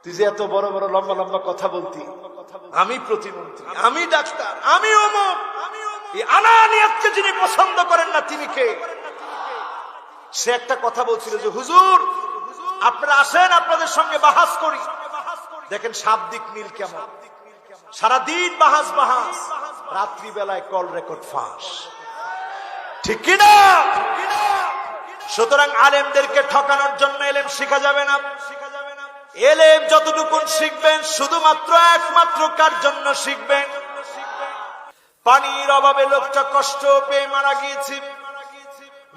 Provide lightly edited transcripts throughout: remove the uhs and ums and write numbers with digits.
তুই যে এত বড় বড় লম্বা লম্বা কথা বলতি, আমি প্রতিমন্ত্রী, আমি ডাক্তার, আমি অমুক, এই আনানিয়াতকে যিনি পছন্দ করেন না তিনি কে? সে একটা কথা বলছিল যে হুজুর আপনারা আসেন, আপনাদের সঙ্গে বাহাস করি। দেখেন শাব্দিক মিল কেমন, সারাদিন বাহাস বাহাস, রাত্রিবেলায় কল রেকর্ড ফাঁস, ঠিক কিনা? সুতরাং আলেমদেরকে ঠকানোর জন্য এলেম শিখা যাবে না। এলেম যতটুকু শিখবেন শুধুমাত্র একমাত্র কার জন্য শিখবেন? পানির অভাবে লোকটা কষ্ট পেয়ে মারা গিয়েছে,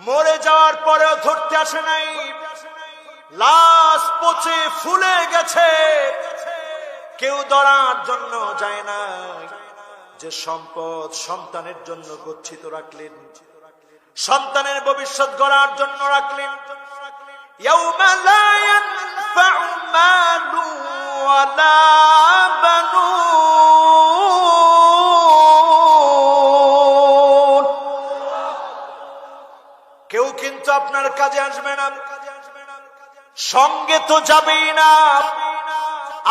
মরে যাওয়ার পরেও ধরতে আসে নাই, লাশ পচে ফুলে গেছে, কেউ ধরার জন্য যায় না। যে সম্পদ সন্তানের জন্য গচ্ছিত রাখলেন, সন্তানের ভবিষ্যৎ গড়ার জন্য রাখলেন, ইয়াউমা লা ইয়ানফাউ মালু ওয়ালা বানুন, কেউ কিন্তু আপনার কাজে আসবে না, সঙ্গে তো যাবেই না,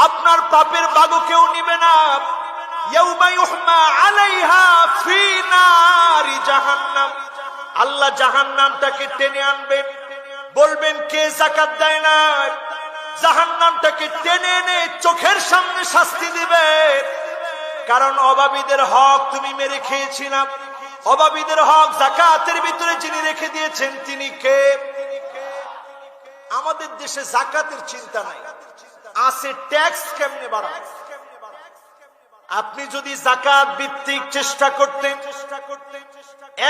আপনার পাপের ভাগও কেউ নিবে না। ইয়াউমা ইউহমা আলাইহা ফি নারি জাহান্নাম, আল্লাহ জাহান্নামটাকে টেনে আনবেন, বলবেন কে যাকাত দেয় না, জাহান্নামটাকে টেনে এনে চোখের সামনে শাস্তি দিবে। কারণ অভাবীদের হক তুমি মেরে খেয়েছিলাম, অভাবীদের হক যাকাতের ভিতরে যিনি রেখে দিয়েছেন তিনি কে? আমাদের দেশে যাকাতের চিন্তা নাই, আছে ট্যাক্স কেমনে বাড়াবো। আপনি যদি যাকাত ভিত্তিক চেষ্টা করতেন,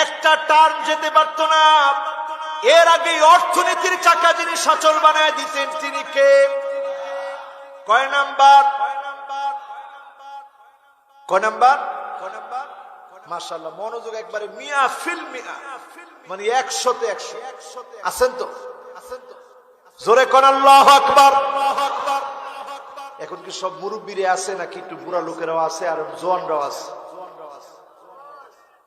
একটা টার্ম যেতে পারত না। এর আগে অর্থনীতির চাকা যিনি সচল বানায় দিতেন তিনি কে? কয় নাম্বার? কয় নাম্বার? মাশাআল্লাহ, মনোযোগ একবারে মিয়া ফিল মিয়া, মানে 100-তে 100 আছেন তো? জোরে কোন আল্লাহু আকবার। এখন কি সব মুরব্বীরা আছে নাকি একটু বুড়া লোকেরাও আছে আর জওয়ানরাও আছে?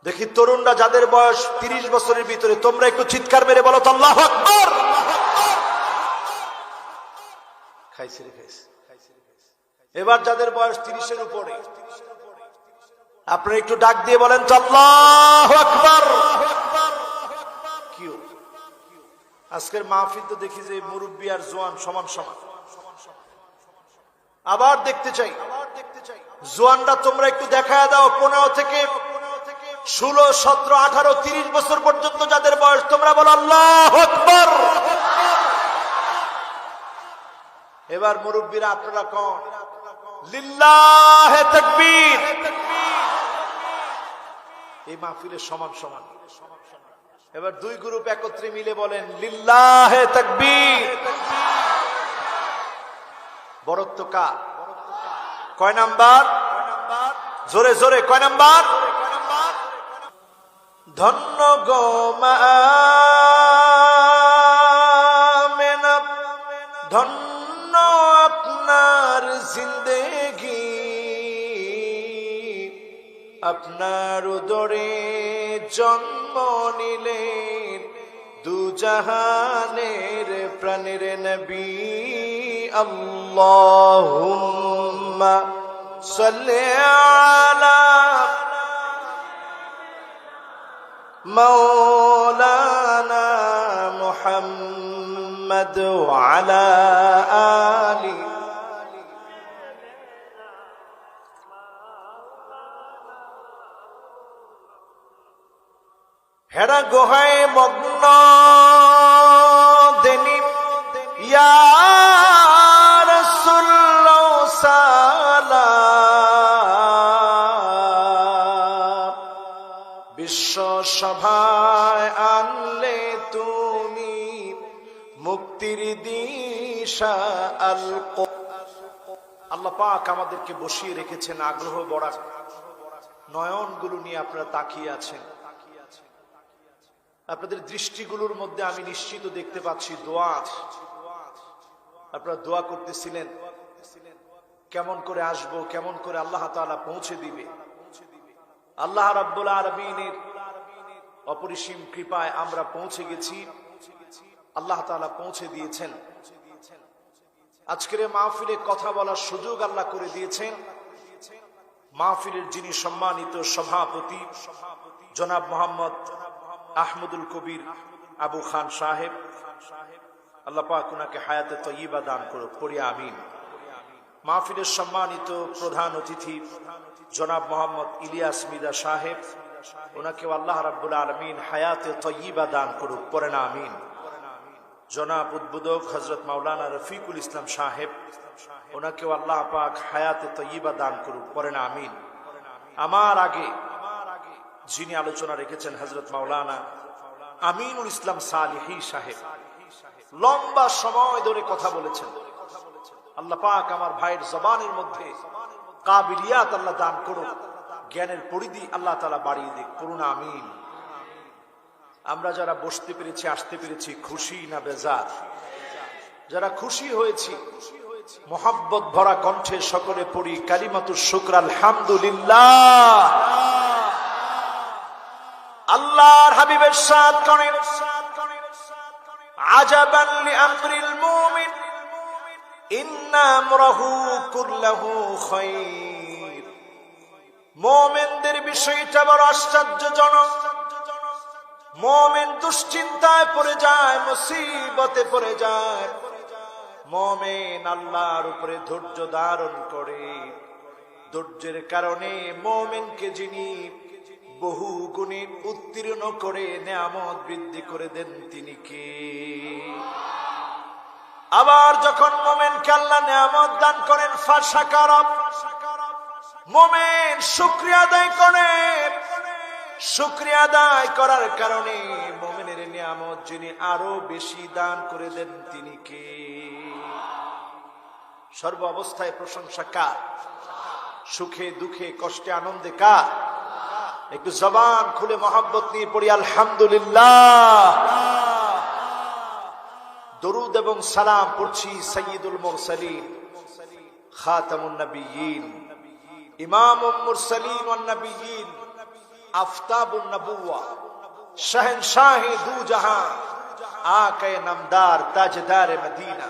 দেখি তরুণরা যাদের বয়স 30 বছরের ভিতরে, তোমরা একটু চিৎকার মেরে বলো তো আল্লাহু আকবার। খাইছে রে খাইছে। এবার যাদের বয়স 30-এর উপরে, আপনারা একটু ডাক দিয়ে বলেন তো আল্লাহু আকবার। কিও আজকের মাহফিল তো দেখি যে মুরব্বী আর জওয়ান সমান সমান। আবার দেখতে চাই জওয়ানরা তোমরা একটু দেখায় দাও, 15 থেকে 16, 17, 18, 30 বছর পর্যন্ত যাদের বয়স, তোমরা বলো আল্লাহু আকবার। এবার মুরব্বীরা আপনারা কোন? লিল্লাহে তাকবীর। এই মাহফিলে সমান সমান। এবার দুই গ্রুপ একত্রে মিলে বলেন লিল্লাহে তাকবীর। বরত্ব কার? কয় নাম্বার? জোরে জোরে কয় নাম্বার? ধন্য গো মা আমেনা, ধন্য আপনার জিন্দেগি, আপনার উদরে জন্ম নিলেন দুজাহানের প্রাণের নবী। আল্লাহুম্মা সাল্লি আলা মাওলানা মুহাম্মদ ওয়া আলা আলি। হেরা গোহায় মগ্ন দেনি ইয়া রাসূলুল্লাহ সালাম, বিশ্ব সভায় আনলে তুমি মুক্তির দিশা। আল্লাহ পাক আমাদেরকে বসিয়ে রেখেছেন আগ্রহ বড়া নয়নগুলো নিয়ে, আপনারা তাকিয়ে আছেন। আপনাদের দৃষ্টিগুলোর মধ্যে আমি নিশ্চিত দেখতে পাচ্ছি দোয়া আছে। আপনারা দোয়া করতেছিলেন কেমন করে আসবো, কেমন করে আল্লাহ তাআলা পৌঁছে দিবে। আল্লাহ রাব্বুল আলামিনের অপরিসীম কৃপায় আমরা পৌঁছে গেছি, আল্লাহ তাআলা পৌঁছে দিয়েছেন। আজকের মাহফিলে কথা বলার সুযোগ আল্লাহ করে দিয়েছেন মাহফিলের যিনি সম্মানিত সভাপতি জনাব মোহাম্মদ আহমদুল কবির আবু খান সাহেব, আল্লাহ পাক উনাকে হায়াতে তয়্যিবা দান করুক, পড়ি আমিন। মাহফিলের সম্মানিত প্রধান অতিথি জনাব মোহাম্মদ ইলিয়াস মিদা সাহেব, ওনাকে আল্লাহ রাব্বুল আলামিন হায়াতে তয়্যিবা দান করুক, পড়েন আমিন। জনাব উদ্বোধক হযরত মাওলানা রফিকুল ইসলাম সাহেব, ওনাকে আল্লাহ পাক হায়াতে তয়্যিবা দান করুক, পড়েন আমিন। আমার আগে যিনি আলোচনা রেখেছেন হযরত মাওলানা আমিনুল ইসলাম সালিহি সাহেব, লম্বা সময় ধরে কথা বলেছেন। আল্লাহ পাক আমার ভাইয়ের জবানের মধ্যে কাবিলিয়াত আল্লাহ দান করুক, জ্ঞানের পরিধি আল্লাহ তাআলা বাড়িয়ে দিক, পড়ুন আমিন। আমরা যারা বসতে পেরেছি, আসতে পেরেছি, খুশি না বেজার? যারা খুশি হয়েছি মোহাব্বত ভরা কণ্ঠে সকলে পড়ি কালিমাতুশ শুকর আলহামদুলিল্লাহ। আল্লাহর হাবিবের সাথ করেন আজাবান লিআমরিল মুমিন ইন্না আমরাহু কুল্লাহু খায়র। মুমিনদের বিষয়টা বড় আশ্চর্যজনক। মুমিন দুশ্চিন্তায় পড়ে যায়, মুসিবতে পড়ে যায়। মুমিন আল্লাহর উপরে ধৈর্য ধারণ করে। ধৈর্যের কারণে মুমিনকে যিনি বহু গুণে উত্তীর্ণ করে নেয়ামত বৃদ্ধি করে দেন তিনি কে? আবার যখন মুমিনকে আল্লাহ নেয়ামত দান করেন ফাশাকারা, মুমিন শুকরিয়া আদায় করে। শুকরিয়া আদায় করার কারণে মুমিনের নিয়ামত যিনি আরো বেশি দান করে দেন তিনি কে? সর্ব অবস্থায় প্রশংসা কার? সুখে দুঃখে কষ্টে আনন্দে কার? একটু জবান খুলে মহব্বত নিয়ে পড়ি আলহামদুলিল্লাহ। দরুদ এবং সালাম পড়ছি সাইয়্যিদুল মুরসালিন, খাতামুন নবিয়্যিন, ইমামুল মুরসালিন ওয়ান নবিয়্যিন, আফতাবুন নবুওয়া, শাহেনশাহে দু জাহান, আকায়ে নামদার, তাজদারে মদিনা,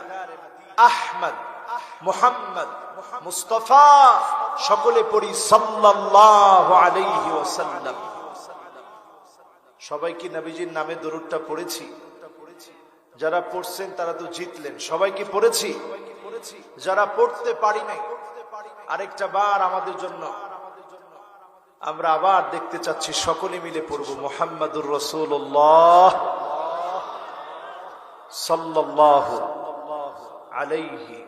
আহমদ মুহাম্মদ মুস্তাফা, সকলে পড়ি সাল্লাল্লাহু আলাইহি ওয়াসাল্লাম। সবাই কি নবীজির নামে দরুদটা পড়েছি? যারা পড়ছেন তারা তো জিতলেন। সবাই কি পড়েছি? যারা পড়তে পারি নাই, আরেকটা বার আমাদের জন্য আমরা আবার দেখতে চাচ্ছি, সকলে মিলে পড়ব মুহাম্মাদুর রাসূলুল্লাহ সাল্লাল্লাহু আলাইহি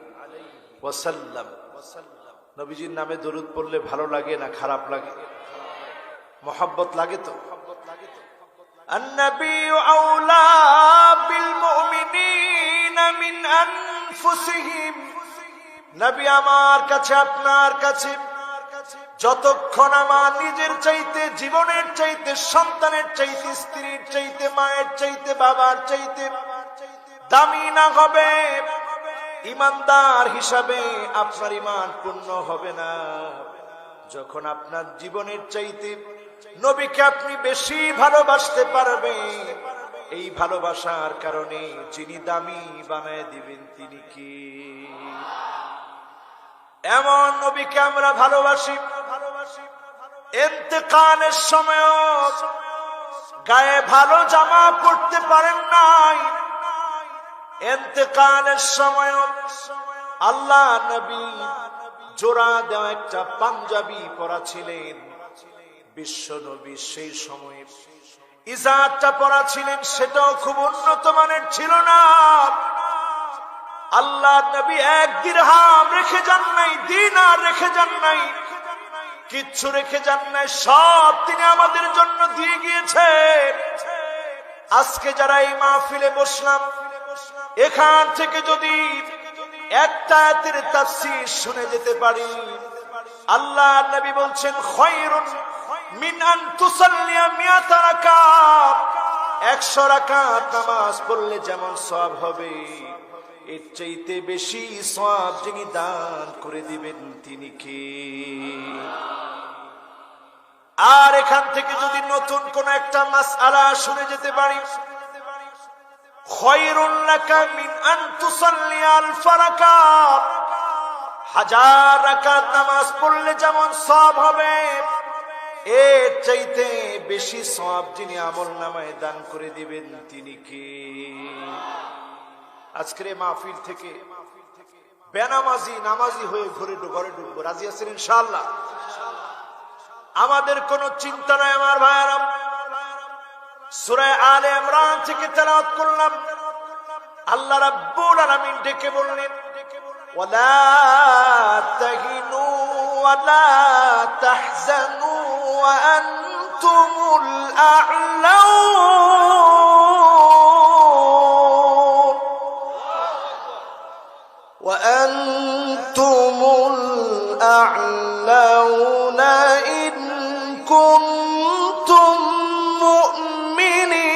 ওয়াসাল্লাম। নবীজির নামে দরুদ পড়লে ভালো লাগে না খারাপ লাগে? মোহাব্বত লাগে তো? আন-নাবিয়্যু আওলা বিল মুমিনিনা মিন আনফুসিহিম। নবী আমার কাছে, আপনার কাছে যতক্ষণ আমার নিজের চাইতে, জীবনের চাইতে, সন্তানের চাইতে, স্ত্রীর চাইতে, মায়ের চাইতে, বাবার চাইতে দামি না হবে, ইমানদার হিসাবে আপনার ইমান পূর্ণ হবে না। যখন আপনার জীবনের চাইতে নবীকে আপনি বেশি ভালোবাসতে পারবেন, এই ভালোবাসার কারণে যিনি দামি বানায় দিবেন তিনি কি? এমন নবীকে আমরা ভালোবাসি, ইন্তেকালের সময় গায়ে ভালো জামা পরতে পারেন নাই। ইন্তেকালের সময় আল্লাহ নবী জোড়া দেওয়া একটা পাঞ্জাবি পরা ছিলেন। বিশ্ব নবী সেই সময়ে ইজারটা পরা ছিলেন, সেটাও খুব উন্নত মানের ছিল না। আল্লাহ নবী এক দিরহাম রেখে যান নাই, দিনার রেখে যান নাই, কিচ্ছু রেখে যান নাই, সব তিনি আমাদের জন্য দিয়ে গিয়েছেন। আজকে যারা এই মাহফিলে বসলাম, এখান থেকে যদি একটা আয়াতের তাফসীর শুনে যেতে পারি, আল্লাহ নবী বলছেন খায়রুন মিন আন তুসাল্লিয়া মিয়াতা রাকাত। 100 রাকাত নামাজ পড়লে যেমন সওয়াব হবে, এর চাইতে বেশি সওয়াব যিনি দান করে দিবেন তিনি কে? আর এখান থেকে যদি নতুন কোন একটা মাসআলা শুনে যেতে পারি, খায়রুল লাকা মিন আন তুসাল্লি আলফ রাকাত, 1000 রাকাত নামাজ পড়লে যেমন সওয়াব হবে, এর চাইতে বেশি সওয়াব যিনি আমলনামায় দান করে দিবেন তিনি কে? আজকের এই মাহফিল থেকে বেনামাজি নামাজি হয়ে ঘরে ঢুকবো, রাজি আছেন ইনশাআল্লাহ? আমাদের কোনো চিন্তা নাই আমার ভাইয়েরা। সূরা আলে ইমরান থেকে তেলাওয়াত করলাম, আল্লাহ রাব্বুল আলামিন ডেকে বললেন, ওয়ালা তাহিনু ওয়ালা তাহজানু ওয়া আনতুমুল আ'লাউন ওয়া আনতুমুল আ'লাউনা ইন কুনতুম মুমিনিন।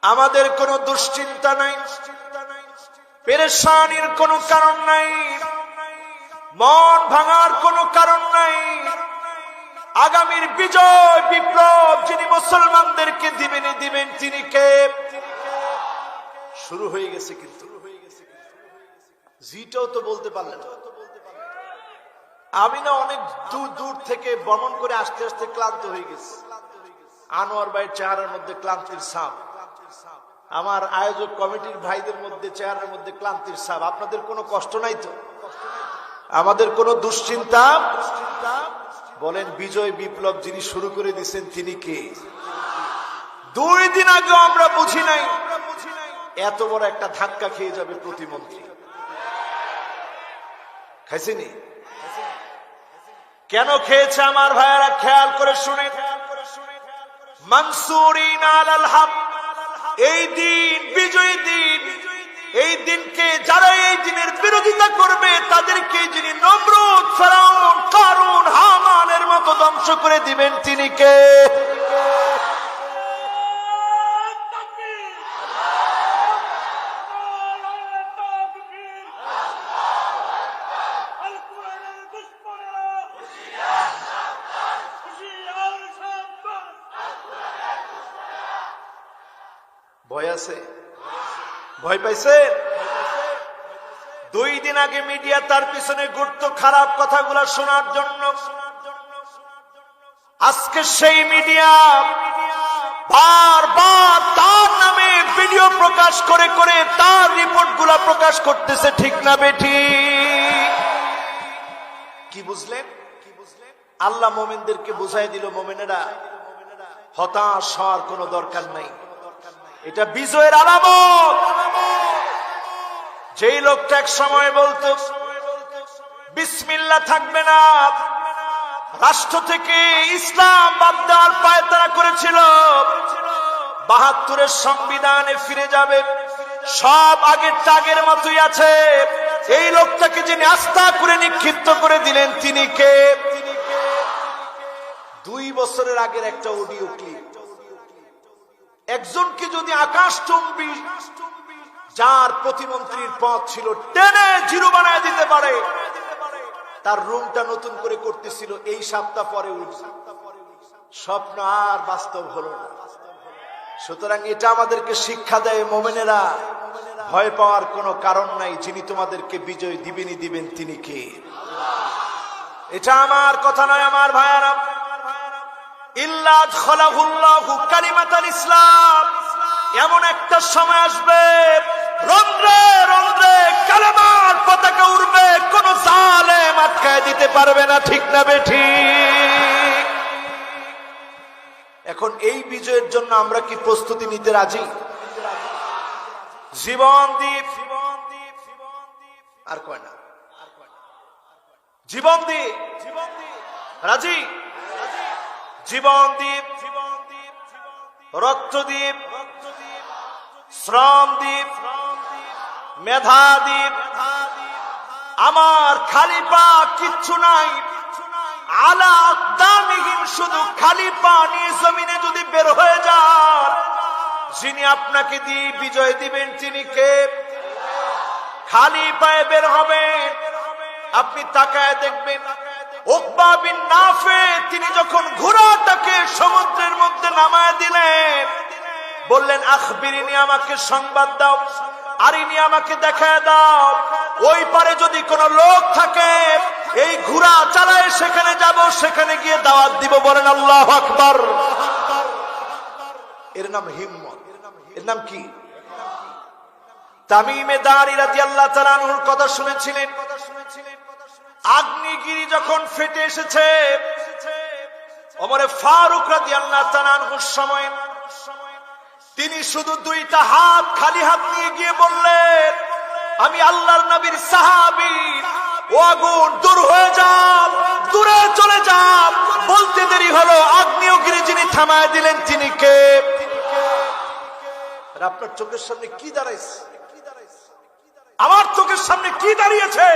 আমাদের কোনো দুশ্চিন্তা নাই, পেরেশানির কোনো কারণ নাই, মন ভাঙার কোনো কারণ নাই। আগামীর বিজয় বিপ্লব যিনি মুসলমানদেরকে দিবেন তিনি কে? শুরু হয়ে গেছে, কিন্তু জিটাও তো বলতে পারলেন। আমি না অনেক দূর থেকে ভ্রমণ করে আসতে আসতে ক্লান্ত হয়ে গেছি। আনোয়ার ভাইয়ের চেহারার মধ্যে ক্লান্তির ছাপ, আমার আয়োজক কমিটির ভাইদের মধ্যে চেহারার মধ্যে ক্লান্তির ছাপ। আপনাদের কোনো কষ্ট নাই তো? আমাদের কোনো দুশ্চিন্তা? বলেন, বিজয় বিপ্লব যিনি শুরু করে দিয়েছেন তিনি কে? 2 দিন আগে আমরা বুঝি নাই এত বড় একটা ধাক্কা খেয়ে যাবে প্রতিমন্ত্রী। খাইছেনি? কেন খেয়েছে আমার ভাইয়েরা খেয়াল করে শুনে। মানসুরিন আলাল হক, এই দিন বিজয়ী দিন, এই দিনকে যারা এই দিনের বিরোধিতা করবে তাদেরকে যিনি নমরুদ, ফেরাউন, কারুন, হামানের মতো ধ্বংস করে দিবেন তিনি কে? ভয় আছে? ভয় পাইছে? 2 দিন আগে মিডিয়া তার পিছনে ঘুরতো খারাপ কথাগুলা শোনার জন্য। আজকে সেই মিডিয়া বারবার তার নামে ভিডিও প্রকাশ করে করে তার রিপোর্ট গুলা প্রকাশ করতেছে, ঠিক না বেঠি? কি বুঝলেন? আল্লাহ মোমেনদেরকে বুঝাই দিল, মোমেনেরা হতাশ হওয়ার কোনো দরকার নাই, এটা বিজয়ের আলামত। যেই লোকটা এক সময় বলতো বিসমিল্লাহ থাকবে না, রাষ্ট্র থেকে ইসলাম বাদ দেওয়ার পায়তারা করেছিল, ৭২-এর সংবিধানে ফিরে যাবে, সব আগের টাগের মতোই আছে, এই লোকটাকে যিনি আস্থা করে নিক্ষিপ্ত করে দিলেন তিনি কে? 2 বছরের আগের একটা অডিও ক্লিপ। একজনকে যদি আকাশচুম্বী যার প্রতিমন্ত্রীর পদ ছিল টেনে জিরো বানায় দিতে পারে, তার রুমটা নতুন করে করতেছিল, এই সপ্তাহ পরে উঠবে, স্বপ্ন আর বাস্তব হলো না। সুতরাং এটা আমাদেরকে শিক্ষা দেয়, মোমেনেরা ভয় পাওয়ার কোনো কারণ নাই, যিনি তোমাদেরকে বিজয় দিবেন তিনি কে? এটা আমার কথা নয় আমার ভাইয়ারা। ইল্লা আদখালাহুল্লাহু কালিমাতাল ইসলাম, এমন একটা সময় আসবে রন্ধ্রে রন্ধ্রে কালেমার পতাকা উড়বে, কোন জালেম আটকায় দিতে পারবে না, ঠিক না বেঠি? এখন এই বিজয়ের জন্য আমরা কি প্রস্তুতি নিতে রাজি? জীবন দ্বীপ আর কয় না, জীবন দ্বীপ রাজি? জীবন দ্বীপ, রক্ত দ্বীপ, শ্রম দ্বীপ, মেধা দ্বীপ, আমার খালি পা কিচ্ছু নাই, আলা আকদামিহিম, শুধু খালি পা নিয়ে জমিনে যদি বের হয়ে যান, যিনি আপনাকে দিয়ে বিজয় দিবেন তিনি কে? খালি পায়ে বের হবেন, আপনি তাকায় দেখবেন উকবা বিন নাফে তিনি যখন ঘোড়াটাকে সমুদ্রের মধ্যে নামায় দিলেন, বললেন আখবিরিনি, আমাকে সংবাদ দাও, আরিনি, আমাকে দেখায় দাও, ওই পারে যদি কোনো লোক থাকে এই ঘোড়া চালায় সেখানে যাব, সেখানে গিয়ে দাওয়াত দিব। বলেন আল্লাহু আকবার। এর নাম হিম্মত। এর নাম কি? তামিমে দারি রাদিয়াল্লাহু তাআলা আনহুর কথা শুনেছিলেন। আগ্নেয়গিরি যখন ফেটে এসেছে, ওমরে ফারুক রাদিয়াল্লাহু তাআলা আনহুর সময় তিনি শুধু দুইটা হাত, খালি হাত নিয়ে গিয়ে বললেন, আমি আল্লাহর নবীর সাহাবী, ও আগুন দূর হয়ে যাও, দূরে চলে যাও। বলতে দেরি হলো, আগ্নেয়গিরি যিনি থামায় দিলেন তিনি কে? আপনার চোখের সামনে কি দাঁড়াইছে? আমার চোখের সামনে কি দাঁড়িয়েছে?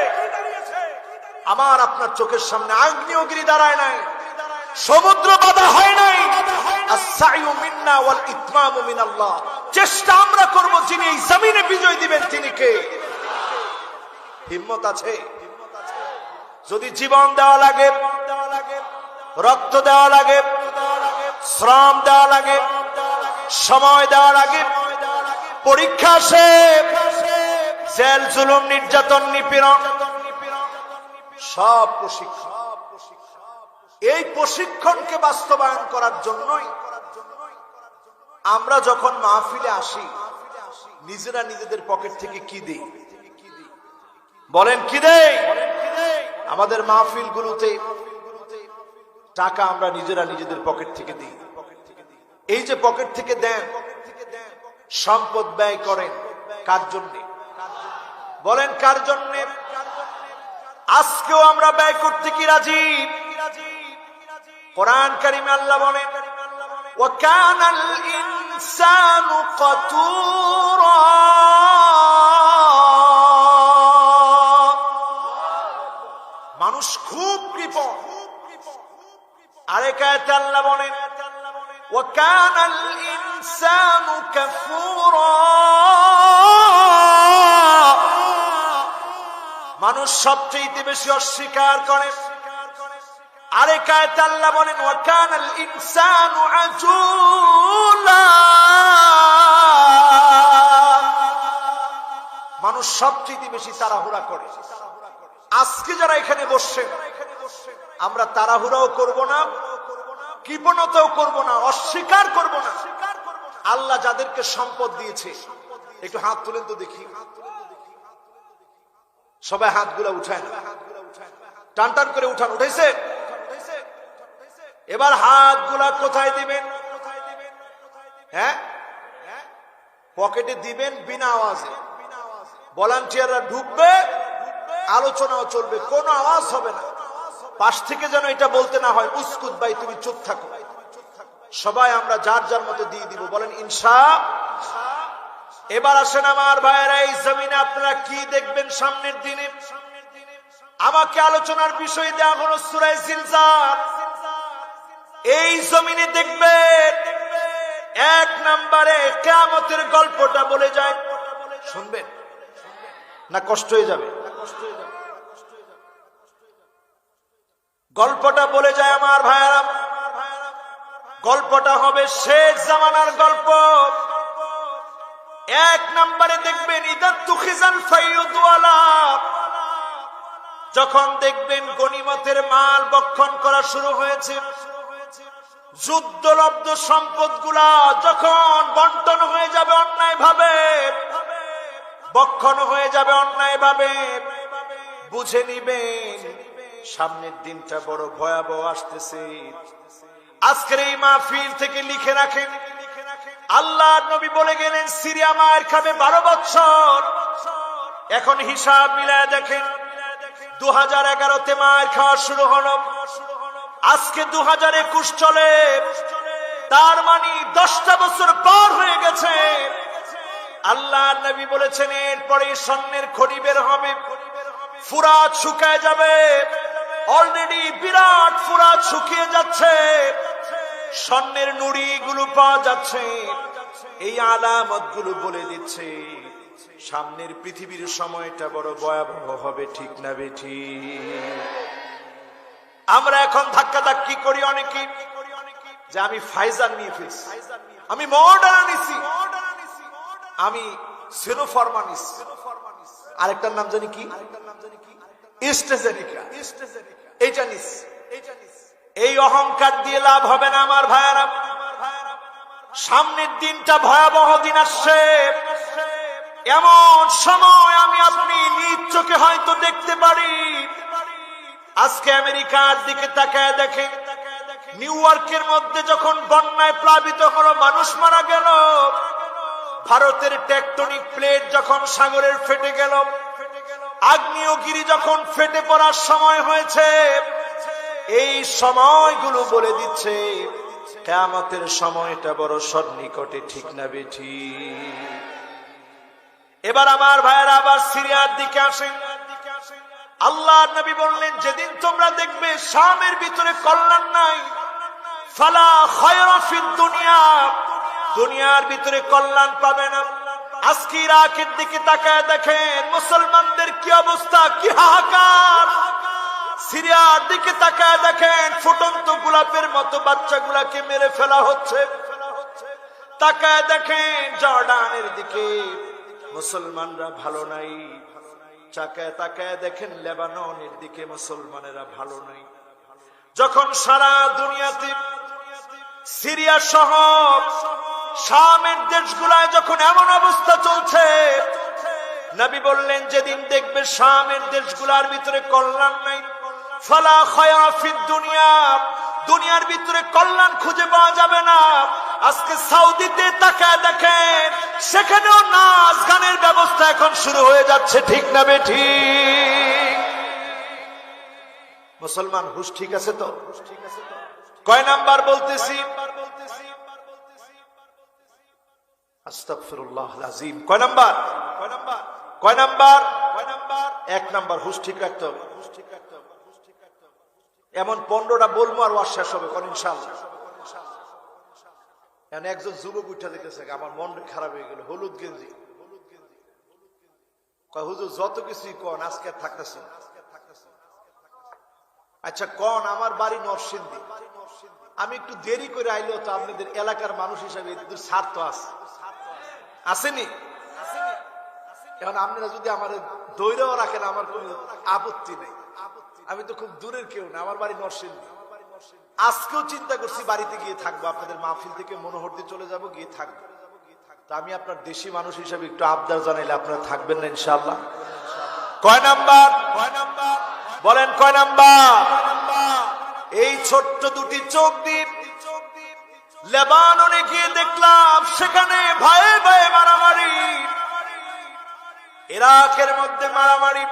আমার আপনার চোখের সামনে আগ্নেয়গিরি দাঁড়ায় নাই, সমুদ্র বাধা হয় নাই। আস-সাইয়ু মিন্না ওয়াল ইতমামু মিনাল্লাহ। চেষ্টা আমরা করব, যিনি এই জমিনে বিজয় দিবেন তিনি কে? হিম্মত আছে? যদি জীবন দেওয়া লাগে, রক্ত দেওয়া লাগে, শ্রম দেওয়া লাগে, সময় দেওয়া লাগে, পরীক্ষা আসে, জেল, জুলুম, নির্যাতন, নিপীড়ন, সব প্রশিক্ষণ। এই প্রশিক্ষণকে বাস্তবায়ন করার জন্যই আমরা যখন মাহফিলে আসি, নিজেরা নিজেদের পকেট থেকে কি দেই? বলেন কি দেই? আমাদের মাহফিল গুলোতে টাকা আমরা নিজেরা নিজেদের পকেট থেকে দিই। এই যে পকেট থেকে দেন, সম্পদ ব্যয় করেন কার জন্যে? বলেন কার জন্যে? আজকেও আমরা ব্যয় করতে কি রাজি? কোরআন কারিমে আল্লাহ বলেন, ওয়া কানাল ইনসানু কাতুরা। মানুষ খুব কৃপণ। আরেক আয়াতে আল্লাহ বলেন, ওয়া কানাল ইনসানু কাফুরা। মানুষ সবচেয়ে বেশি অস্বীকার করে। আরেক আয়াতে আল্লাহ বলেন, ওয়া কানাল ইনসানু আজুলা। মানুষ সবচেয়ে বেশি তাড়াহুড়া করে। আজকে যারা এখানে বসছেন, আমরা তাড়াহুড়াও করব না, কৃপণতাও করব না, অস্বীকার করব না। আল্লাহ যাদেরকে সম্পদ দিয়েছে, একটু হাত তুলেন তো দেখি। সবাই হাতগুলা উঠায় না, টান টান করে উঠান। উঠেছে? এবার হাতগুলা কোথায় দিবেন? হ্যাঁ, পকেটে দিবেন বিনা আওয়াজে। ভলান্টিয়াররা ঢুকবে, আলোচনাও চলবে, কোনো আওয়াজ হবে না। পাশ থেকে যেন এটা বলতে না হয়, উস্কুত ভাই তুমি চুপ থাকো। সবাই আমরা যার যার মতো দিয়ে দিব। বলেন ইনশাআল্লাহ। এবার আসেন আমার ভাইয়েরা, এই জমিনে আপনারা কি দেখবেন সামনের দিনে? আমাকে আলোচনার বিষয় দেওয়া হলো সূরা জিলজাল। এই জমিনে দেখবেন এক নম্বরে কিয়ামতের গল্পটা বলে যায়। শুনবেন না কষ্ট হয়ে যাবে? গল্পটা বলে যায় আমার ভাইয়েরা। গল্পটা হবে শেষ জামানার গল্প। এক নম্বরে দেখবেন ইদা তুখিজাল ফাইয়ুদওয়ালা। যখন দেখবেন গনিমতের মাল বক্ষণ করা শুরু হয়েছে, যুদ্ধলব্ধ সম্পদগুলা যখন বন্টন হয়ে যাবে অন্যায় ভাবে, বক্ষণ হয়ে যাবে অন্যায় ভাবে, বুঝে নিবেন সামনের দিনটা বড় ভয়াবহ আসতেছে। আজকের এই মাহফিল থেকে লিখে রাখেন, আল্লাহর নবী বলে গেলেন সিরিয়া মায়ের খাবে 12 বছর। এখন হিসাব মিলায় দেখেন, 2011-তে মায়ের খাওয়া শুরু হলো, আজকে 2021 চলে, তার মানে 10টা বছর পার হয়ে গেছে। আল্লাহর নবী বলেছেন এরপরে স্বর্ণের খনি বের হবে, ফুরাত শুকায় যাবে। অলরেডি বিরাট ফুরাত শুকিয়ে যাচ্ছে, স্বর্ণের নুড়ি গুলো পাওয়া যাচ্ছে। এই আলামত গুলো বলে দিচ্ছে সামনের পৃথিবীর সময়টা বড় ভয়াবহ হবে। ঠিক না বেঠি? আমরা এখন ধাক্কা ধাক্কি করি অনেকে যে আমি ফাইজার নিয়ে ফেলছি, আমি মডার্ন নিছি, আমি সিনোফার্মা নিছি, আরেকটার নাম জানি কি, স্টেজেরিকা, এইটা নিছি। এই অহংকার দিয়ে লাভ হবে না আমার ভাইয়ারা। সামনের দিনটা ভয়াবহ দিন আসছে, এমন সময় আমি আপনি নিজ চোখে হয়তো দেখতে পারি। আজকে আমেরিকার দিকে তাকায় দেখেন, নিউ ইয়র্কের মধ্যে যখন বন্যায় প্লাবিত হলো, মানুষ মারা গেল। ভারতের টেকটনিক প্লেট যখন সাগরের ফেটে গেল, আগ্নেয়গিরি যখন ফেটে পড়ার সময় হয়েছে, এই সময়গুলো বলে দিচ্ছে কিয়ামতের সময়টা বড় সন্নিকটে, ঠিক না বেঠি? এবার আমার ভাইয়েরা আবার সিরিয়ার দিকে আসেন। আল্লাহর নবী বললেন, যেদিন তোমরা দেখবে শামের ভিতরে কল্যাণ নাই, ফালা খায়রা ফিদ দুনিয়া, দুনিয়ার ভিতরে কল্যাণ পাবে না। আজকে ইরাকের দিকে তাকায় দেখেন মুসলমানদের কি অবস্থা, কি হাহাকার। সিরিয়ার দিকে তাকায় দেখেন ফুটন্ত গোলাপের মতো বাচ্চাগুলাকে মেরে ফেলা হচ্ছে। তাকায় দেখেন জর্ডানের দিকে মুসলমানরা ভালো নাই। তাকায় তাকায় দেখেন লেবাননের দিকে মুসলমানেরা ভালো নাই। যখন সারা দুনিয়াতে সিরিয়া সহ শামের দেশগুলায় যখন এমন অবস্থা চলছে, নবী বললেন যেদিন দেখবে শামের দেশগুলার ভিতরে কল্যাণ নাই, ফালা খায়রা ফিদ দুনিয়া, দুনিয়ার ভিতরে কল্যাণ খুঁজে পাওয়া যাবে না। আজকে সৌদিতে তাকায় দেখেন, সেখানেও নাচ গানের ব্যবস্থা এখন শুরু হয়ে যাচ্ছে, ঠিক না বেঠিক? মুসলমান হুশ ঠিক আছে তো? কয় নাম্বার বলতেছি? আস্তাগফিরুল্লাহ আযীম। কয় নাম্বার? কয় নাম্বার? এক নাম্বার, হুশ ঠিক রাখতে হবে। এমন 15টা বলবো আর ওয়াজ শেষ হবে কোন ইনশাআল্লাহ। একজন যুবক উঠা দিতেছে, আমার মন খারাপ হয়ে গেল। হলুদ গেঞ্জি, কয় হুজুর যত কিছুই কন, আজকে আর থাকতেছে না। আচ্ছা কন, আমার বাড়ি নরসিংদী, আমি একটু দেরি করে আইলেও তো আপনাদের এলাকার মানুষ হিসাবে এদের স্বার্থ আছে, আসেনি? এখন আপনারা যদি আমার দৈরাও রাখেন, আমার কোনো আপত্তি নেই। আমি তো খুব দূরের কেউ না, আমার বাড়ি নরসিংদী। আজকেও চিন্তা করছি বাড়িতে গিয়ে থাকবো, আপনাদের মাহফিল থেকে মনোহরদি চলে যাব, গিয়ে থাকবো। তো আমি আপনার দেশি মানুষ হিসাবে একটু আবদার জানাইলে আপনারা থাকবেন না ইনশাআল্লাহ? কয় নাম্বার? বলেন কয় নাম্বার? এই ছোট্ট দুটি চোখ দ্বীপ লেবাননে গিয়ে দেখলাম, সেখানে ভয়ে ভয়ে মারামারি, ইরাকের মধ্যে মারামারি।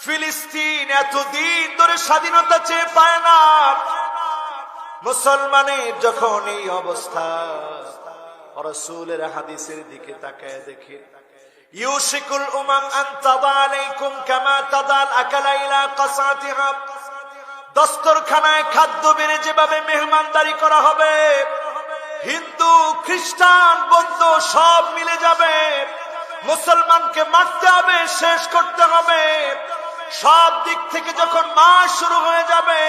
ফিলিস্তিন এতদিন ধরে স্বাধীনতা চেয়ে পায় না, মুসলমানের যখন এই অবস্থা, রাসূলের হাদিসের দিকে তাকায় দেখে, ইউশিকুল উমাম আন তাদা আলাইকুম কামা তাদাল আকালা ইলা কাসাতিহা, দস্তরখানায় খাদ্য বেড়ে যেভাবে মেহমানদারি করা হবে, হিন্দু খ্রিস্টান বৌদ্ধ সব মিলে যাবে, মুসলমানকে মারতে হবে, শেষ করতে হবে। সব দিক থেকে যখন মাস শুরু হয়ে যাবে,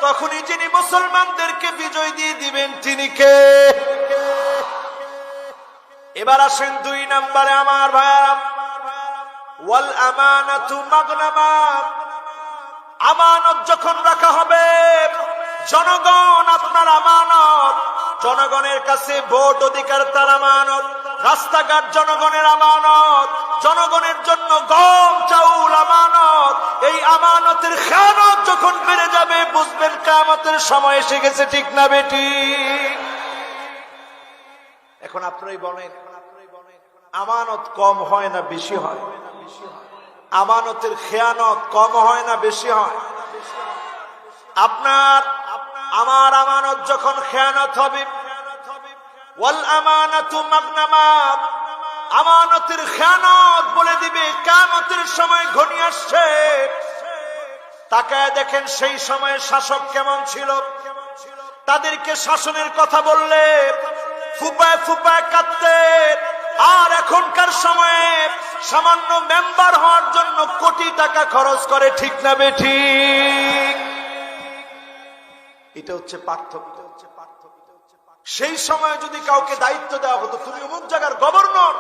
তখনই যিনি মুসলমানদেরকে বিজয় দিয়ে দিবেন তিনি কে? এবার আসেন 2 নম্বরে আমার ভাইরা, ওয়াল আমানাতু মাগনামা, আমানত যখন রাখা হবে, জনগণ আপনার আমানত, জনগণের কাছে ভোট অধিকার তার আমানত, রাস্তাঘাট জনগণের আমানত, জনগণের জন্য গম চাউল আমানত। এই আমানতের খেয়ানত যখন বেড়ে যাবে, বুঝবেন কিয়ামতের সময় এসে গেছে, ঠিক না বেঠিক? এখন আপনারাই বলেন, আমানত কম হয় না বেশি হয়? আমানতের খেয়ানত কম হয় না বেশি হয়? আপনার আমার আমানত যখন খেয়ানত হবে, ওয়াল আমানাতু মাগনামা, আমানতের খেয়ানত বলে দিবে কিয়ামতের সময় ঘনিয়ে আসছে। তাকায় দেখেন সেই সময়ের শাসক কেমন ছিল। তাদেরকে শাসনের কথা বললে ফুপায় ফুপায় কাঁদতেন, আর এখনকার সময়ে সামান্য মেম্বার হওয়ার জন্য কোটি টাকা খরচ করে, ঠিক না বেঠিক? এটা হচ্ছে পার্থক্য। সেই সময় যদি কাউকে দায়িত্ব দেওয়া হতো, তুমি অমুক জায়গার গভর্নর,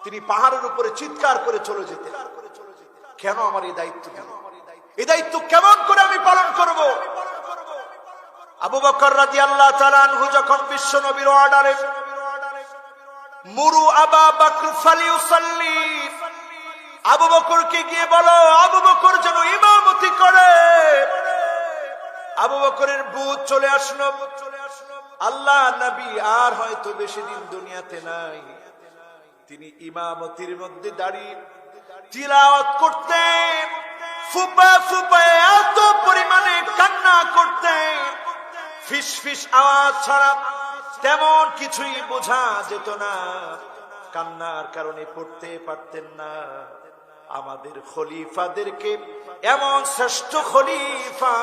তিনি পাহাড়ের উপরে চিৎকার করে চলে যেতেন, কেন আমার এই দায়িত্ব দিল, এই দায়িত্ব কেমন করে আমি পালন করব? আবু বকর রাদিয়াল্লাহু তাআলা আনহু যখন বিশ্ব নবীর অর্ডারে মুরু আবা বকর ফালিউসাল্লি, আবু বকরকে গিয়ে বলো আবু বকর যেন ইমামতি করে, আবু বকরের বুঝ চলে আসলো, আল্লাহ নবী আর হয়তো বেশি দিন দুনিয়াতে নাই, তিনি ইমামতির মধ্যে দাঁড়িয়ে তিলাওয়াত করতেন, ফুপা ফুপা এত পরিমাণে কান্না করতেন, ফিস ফিস আওয়াজ ছাড়া তেমন কিছুই বোঝা যেত না, কান্নার কারণে পড়তে পারতেন না। আমাদের খলিফাদেরকে এমন শ্রেষ্ঠ খলিফা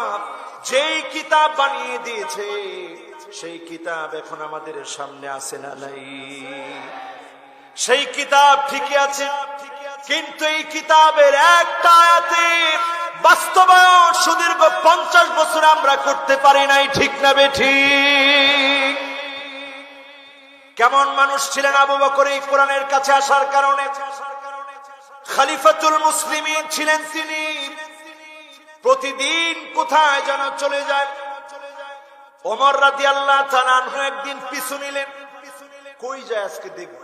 যেই কিতাব বানিয়ে দিয়েছে, সেই কিতাব এখন আমাদের সামনে আছে না নাই? সেই কিতাব ঠিকই আছে, কিন্তু এই কিতাবের একটা আয়াতে বাস্তবায়ন সুদীর্ঘ 50 বছর আমরা করতে পারি নাই, ঠিক না বেঠিক? কেমন মানুষ ছিলেন আবু বকর এই কোরআনের কাছে আসার কারণে? খলিফাতুল মুসলিমিন ছিলেন তিনি। প্রতিদিন কোথায় যেন চলে যায়। ওমর রাদিয়াল্লাহু তাআলা আনহু একদিন পিছু নিলেন, কই যায় আজকে দেখব,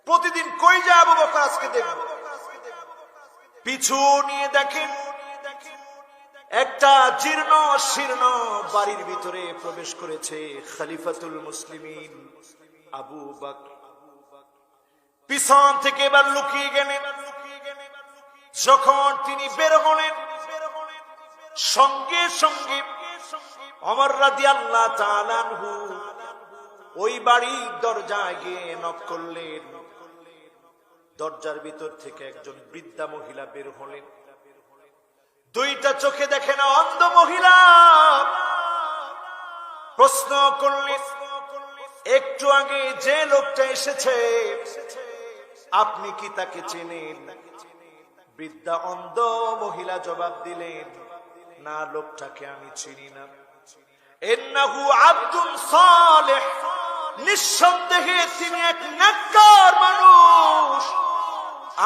প্রতিদিন কই যায় আবু বকর আজকে দেখব। পিছু নিয়ে দেখেন একটা জীর্ণ শীর্ণ বাড়ির ভিতরে প্রবেশ করেছে খলিফাতুল মুসলিমিন আবু বকর। পিছন থেকে এবার লুকিয়ে গেলেন। যখন তিনি বের হলেন, সঙ্গে সঙ্গে ওমর রাদিয়াল্লাহু তাআলা আনহু ওই বাড়ির দরজায় গিয়ে নক করলেন। দরজার ভিতর থেকে একজন বৃদ্ধা মহিলা বের হলেন। দুইটা চোখে দেখে না, অন্ধ মহিলা। প্রশ্ন করলেন, একটু আগে যে লোকটা এসেছে আপনি কি তাকে চেনেন? বৃদ্ধা অন্ধ মহিলা জবাব দিলেন, না, লোকটাকে আমি চিনি না। ইন্নাহু আব্দুন সালেহ, নিঃসন্দেহে তিনি এক নেককার মানুষ।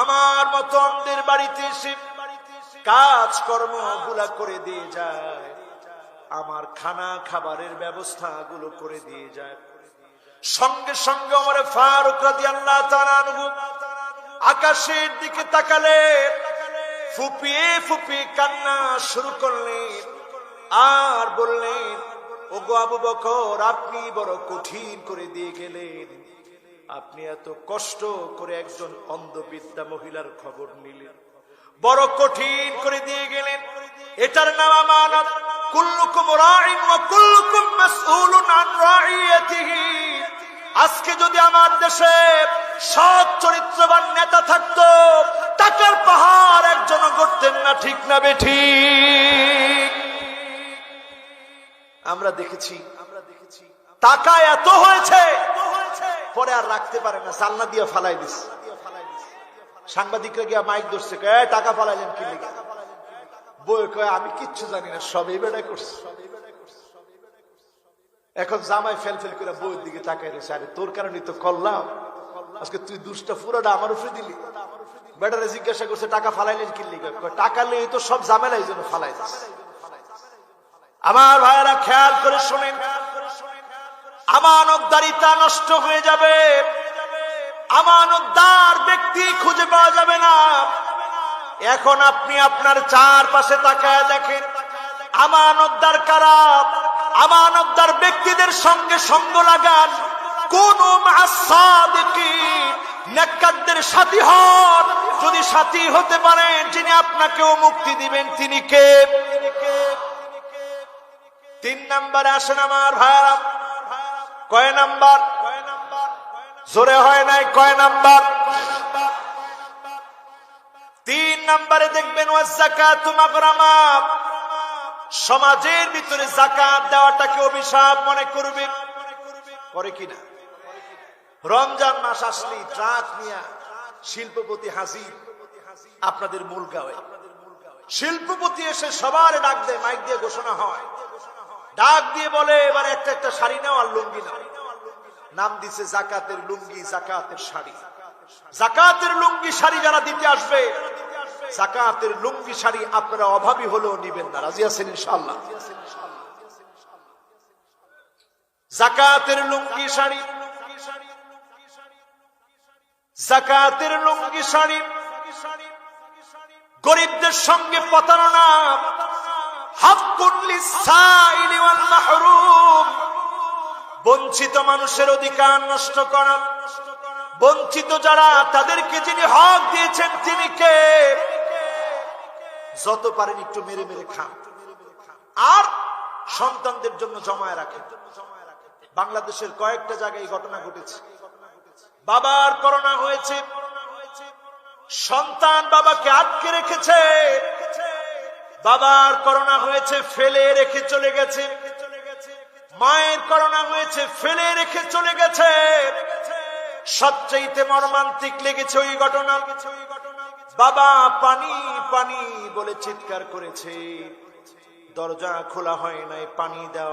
আমার মতো অন্ধের বাড়িতে এসে কাজকর্ম গুলা করে দিয়ে যায়, আমার খানা খাবারের ব্যবস্থা গুলো করে দিয়ে যায়। সঙ্গে সঙ্গে ওমর ফারুক রাদিয়াল্লাহু তাআলা আনহু আকাশের দিকে তাকালে ফুপিয়ে ফুপিয়ে কান্না শুরু করলেন আর বললেন, ওগো আবু বকর, আপনি বড় কঠিন করে দিয়ে গেলেন। আপনি এত কষ্ট করে একজন অন্ধবিদ্যা মহিলার খবর নিলেন, বড় কঠিন করে দিয়ে গেলেন। এটার নাম আমানত। কুল্লুকুম রাঈন ওয়া কুল্লুকুম মাসউলুন আন রাঈয়াতিহি। আজকে যদি আমার দেশে সৎ চরিত্রবান নেতা থাকতো, টাকার পাহাড় একজন গড়তেন না, ঠিক না বেঠিক? আমরা দেখেছি টাকা এত হয়েছে, পরে আর রাখতে পারে না, জালনা দিয়ে ফালাই দিস। সাংবাদিকরা গিয়া মাইক ধরছে, টাকা ফালাইলেন কি লিগে? বই কয়, আমি কিচ্ছু জানি না, সব এই বেড়াই করছে। এখন জামাই ফেল ফেল করে বইয়ের দিকে তাকাই রয়েছে, আরে তোর কারণে তো করলাম, আজকে তুই দুষ্টা পুরোটা আমার উপরে দিলি। বেটারে জিজ্ঞাসা করছে, টাকা ফালাইলেন কি লিগে? টাকা নিয়ে তো সব ঝামেলা এই জন্য ফালাই দিস। আমার ভাইয়েরা খেয়াল করে শোনেন, আমানতদারিতা নষ্ট হয়ে যাবে, আমানতদার ব্যক্তি খুঁজে পাওয়া যাবে না। এখন আপনি আপনার চারপাশে তাকায় দেখেন, আমানতদার কারা? আমানতদার ব্যক্তিদের সঙ্গে সঙ্গ লাগান। কোন নেককারদের সাথী হন। যদি সাথী হতে পারেন, যিনি আপনাকেও মুক্তি দিবেন, তিনি কে? 3 নম্বরে আসেন আমার ভাইরা। কয় নাম্বার? জোরে হয় নাই, কয় নাম্বার? 3 নম্বরে দেখবেন ওয়াযাকাতু মাগরামা। সমাজের ভিতরে যাকাত দেওয়াটাকে অভিশাপ মনে করবে, করে কিনা? রমজান মাস আসলে ট্রাক নিয়ে শিল্পপতি হাজির আপনাদের মূল গাঁয়ে। শিল্পপতি এসে সবার ডাক দেয়, মাইক দিয়ে ঘোষণা হয়, ডাক দিয়ে বলে এবার একটা একটা শাড়ি নাও আর লুঙ্গি নাও। নাম দিছে জাকাতের লুঙ্গি, জাকাতের শাড়ি। জাকাতের লুঙ্গি শাড়ি যারা দিতে আসবে, জাকাতের লুঙ্গি শাড়ি আপনারা অভাবী হলেও নিবেন না। রাজি আছেন ইনশাআল্লাহ? জাকাতের লুঙ্গি শাড়ি, জাকাতের লুঙ্গি শাড়ি গরিবদের সঙ্গে প্রতারণা, হাক্কুন লিস-সাইলি ওয়াল মাহরুম, বঞ্চিত মানুষের অধিকার নষ্ট করা। বঞ্চিত যারা, তাদেরকে যিনি হক দিয়েছেন তিনি কে? যত পারেন একটু মেরে মেরে খান আর সন্তানদের জন্য জমায় রাখেন। বাংলাদেশের কয়েকটা জায়গায় ঘটনা ঘটেছে। বাবার করোনা হয়েছে, সন্তান বাবাকে আটকে রেখেছে, বাবার করোনা হয়েছে ফেলে রেখে চলে গেছে, মায়ের করোনা হয়েছে ফেলে রেখে চলে গেছে। সবচেয়ে মর্মান্তিক লেগেছে ওই ঘটনা। বাবা পানি পানি বলে চিৎকার করেছে, দরজা খোলা হয় নাই, পানি দেওয়া